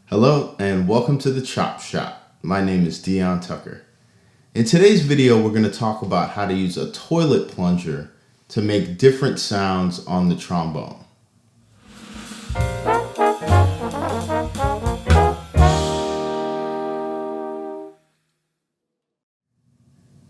Hello and welcome to the Chop Shop. My name is Dion Tucker. In today's video, we're going to talk about how to use a toilet plunger to make different sounds on the trombone.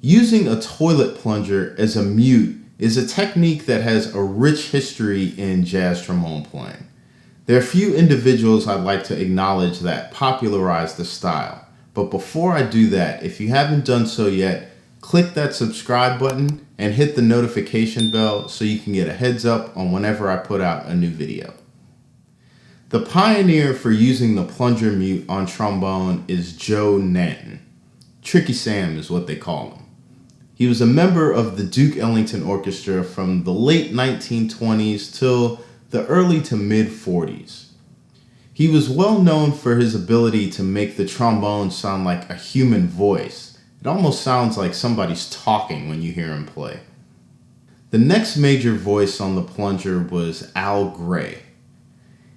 Using a toilet plunger as a mute is a technique that has a rich history in jazz trombone playing. There are a few individuals I'd like to acknowledge that popularized the style. But before I do that, if you haven't done so yet, click that subscribe button and hit the notification bell so you can get a heads up on whenever I put out a new video. The pioneer for using the plunger mute on trombone is Joe Nanton. Tricky Sam is what they call him. He was a member of the Duke Ellington Orchestra from the late 1920s till the early to mid 40s. He was well known for his ability to make the trombone sound like a human voice. It almost sounds like somebody's talking when you hear him play. The next major voice on the plunger was Al Gray.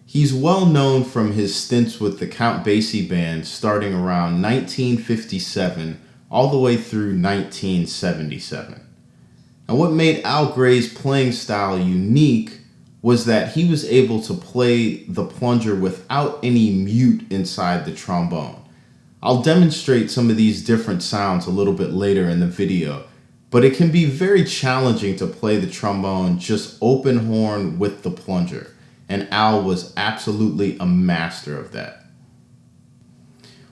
He's well known from his stints with the Count Basie Band starting around 1957 all the way through 1977. And what made Al Gray's playing style unique was that he was able to play the plunger without any mute inside the trombone. I'll demonstrate some of these different sounds a little bit later in the video, but it can be very challenging to play the trombone just open horn with the plunger, and Al was absolutely a master of that.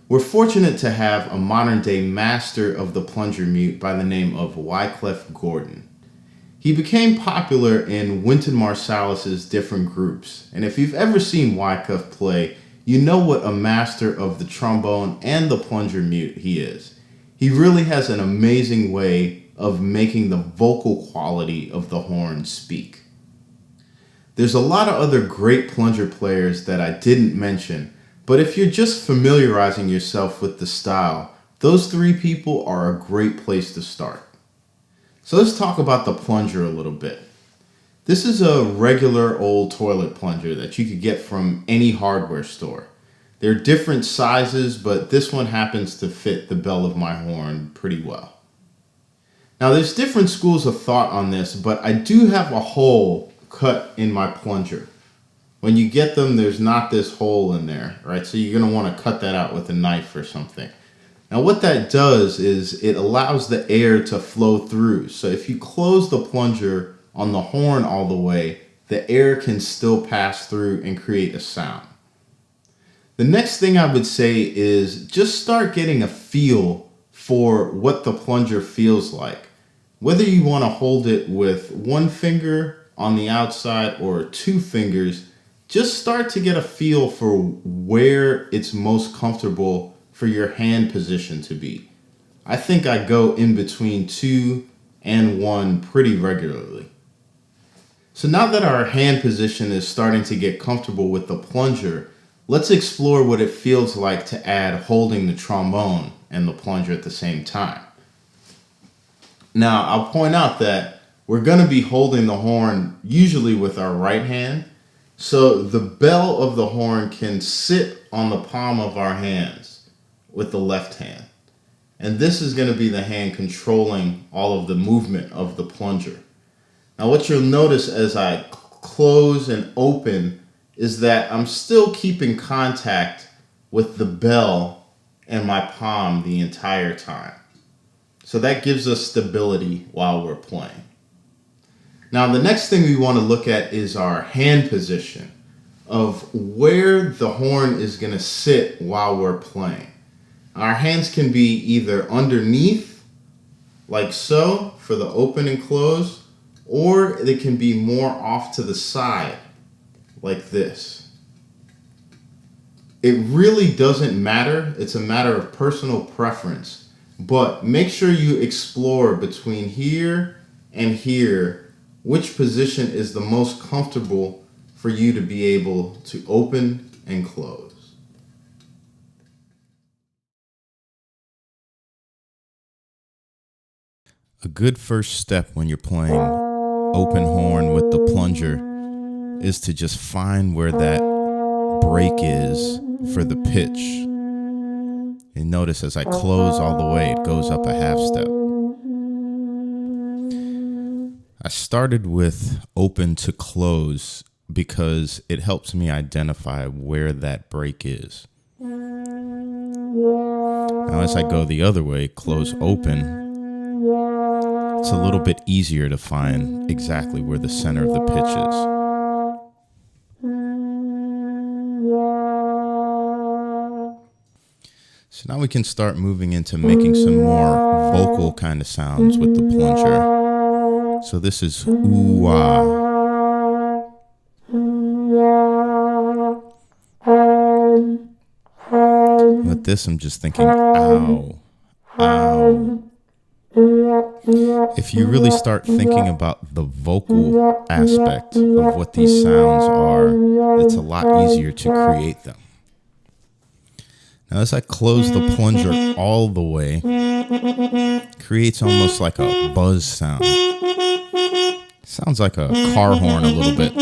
We're fortunate to have a modern day master of the plunger mute by the name of Wyclef Gordon. He became popular in Wynton Marsalis's different groups, and if you've ever seen Wyclef play, you know what a master of the trombone and the plunger mute he is. He really has an amazing way of making the vocal quality of the horn speak. There's a lot of other great plunger players that I didn't mention, but if you're just familiarizing yourself with the style, those three people are a great place to start. So let's talk about the plunger a little bit. This is a regular old toilet plunger that you could get from any hardware store. There are different sizes, but this one happens to fit the bell of my horn pretty well. Now there's different schools of thought on this, but I do have a hole cut in my plunger. When you get them, there's not this hole in there, right? So you're gonna wanna cut that out with a knife or something. Now what that does is it allows the air to flow through. So if you close the plunger on the horn all the way, the air can still pass through and create a sound. The next thing I would say is just start getting a feel for what the plunger feels like. Whether you want to hold it with one finger on the outside or two fingers, just start to get a feel for where it's most comfortable for your hand position to be. I think I go in between 2 and 1 pretty regularly. So now that our hand position is starting to get comfortable with the plunger, let's explore what it feels like to add holding the trombone and the plunger at the same time. Now I'll point out that we're going to be holding the horn usually with our right hand, so the bell of the horn can sit on the palm of our hands with the left hand. And this is going to be the hand controlling all of the movement of the plunger. Now what you'll notice as I close and open is that I'm still keeping contact with the bell and my palm the entire time. So that gives us stability while we're playing. Now the next thing we want to look at is our hand position of where the horn is going to sit while we're playing. Our hands can be either underneath, like so, for the open and close, or they can be more off to the side, like this. It really doesn't matter. It's a matter of personal preference, but make sure you explore between here and here, which position is the most comfortable for you to be able to open and close. A good first step when you're playing open horn with the plunger is to just find where that break is for the pitch. And notice as I close all the way, it goes up a half step. I started with open to close because it helps me identify where that break is. Now as I go the other way, close open, it's a little bit easier to find exactly where the center of the pitch is. So now we can start moving into making some more vocal kind of sounds with the plunger. So this is ooh-ah. With this, I'm just thinking, ow, ow. If you really start thinking about the vocal aspect of what these sounds are, it's a lot easier to create them. Now, as I close the plunger all the way, it creates almost like a buzz sound. Sounds like a car horn a little bit.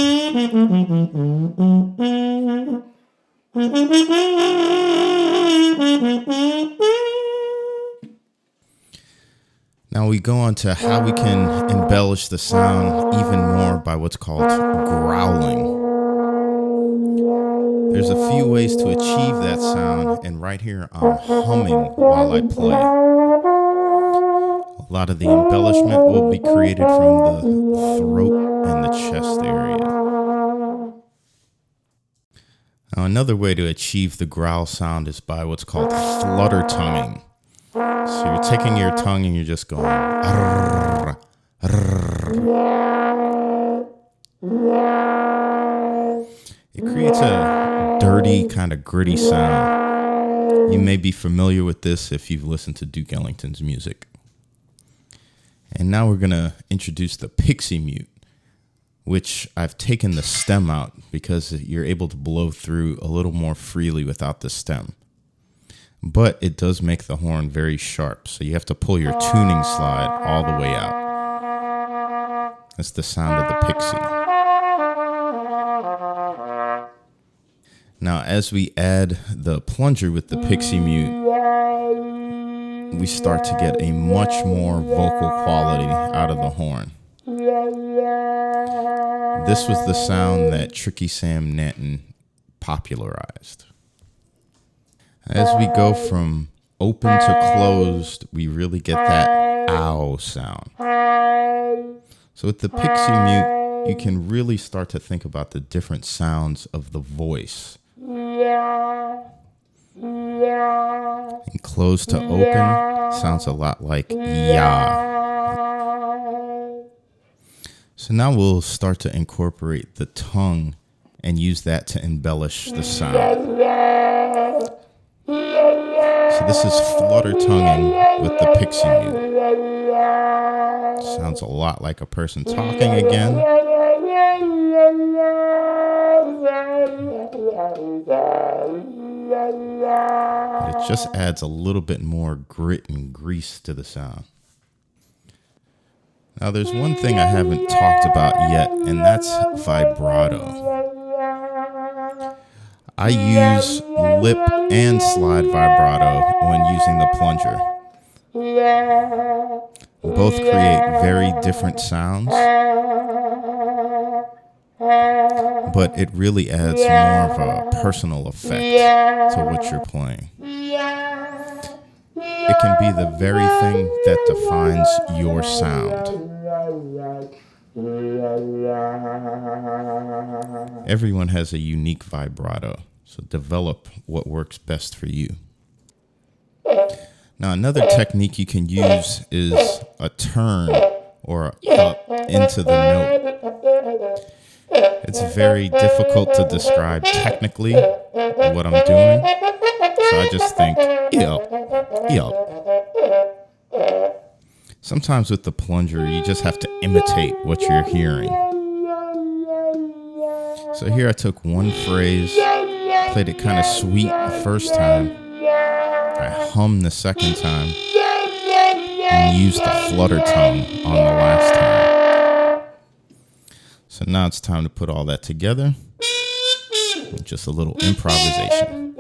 Now we go on to how we can embellish the sound even more by what's called growling. There's a few ways to achieve that sound, and right here I'm humming while I play. A lot of the embellishment will be created from the throat and the chest area. Now another way to achieve the growl sound is by what's called flutter tonguing. So you're taking your tongue and you're just going arrr, arrr. It creates a dirty, kind of gritty sound. You may be familiar with this if you've listened to Duke Ellington's music. And now we're going to introduce the Pixie Mute, which I've taken the stem out because you're able to blow through a little more freely without the stem. But it does make the horn very sharp, so you have to pull your tuning slide all the way out. That's the sound of the Pixie. Now, as we add the plunger with the Pixie Mute, we start to get a much more vocal quality out of the horn. This was the sound that Tricky Sam Nanton popularized. As we go from open to closed, we really get that ow sound. So with the Pixie Mute, you can really start to think about the different sounds of the voice. And closed to open sounds a lot like ya. So now we'll start to incorporate the tongue and use that to embellish the sound. So this is Flutter Tonguing with the Pixie Mute. Sounds a lot like a person talking again. But it just adds a little bit more grit and grease to the sound. Now there's one thing I haven't talked about yet, and that's vibrato. I use lip and slide vibrato when using the plunger. Both create very different sounds, but it really adds more of a personal effect to what you're playing. It can be the very thing that defines your sound. Everyone has a unique vibrato, so develop what works best for you. Now, another technique you can use is a turn or up into the note. It's very difficult to describe technically what I'm doing, so I just think, yep. Sometimes with the plunger, you just have to imitate what you're hearing. So here I took one phrase, played it kind of sweet the first time, I hummed the second time, and used the flutter tongue on the last time. So now it's time to put all that together. Just a little improvisation.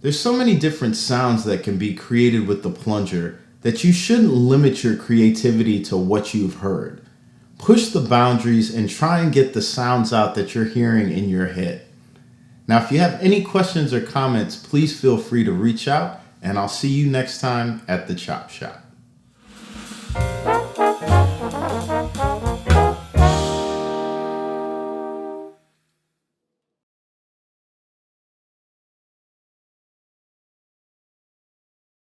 There's so many different sounds that can be created with the plunger that you shouldn't limit your creativity to what you've heard. Push the boundaries and try and get the sounds out that you're hearing in your head. Now, if you have any questions or comments, please feel free to reach out, and I'll see you next time at the Chop Shop.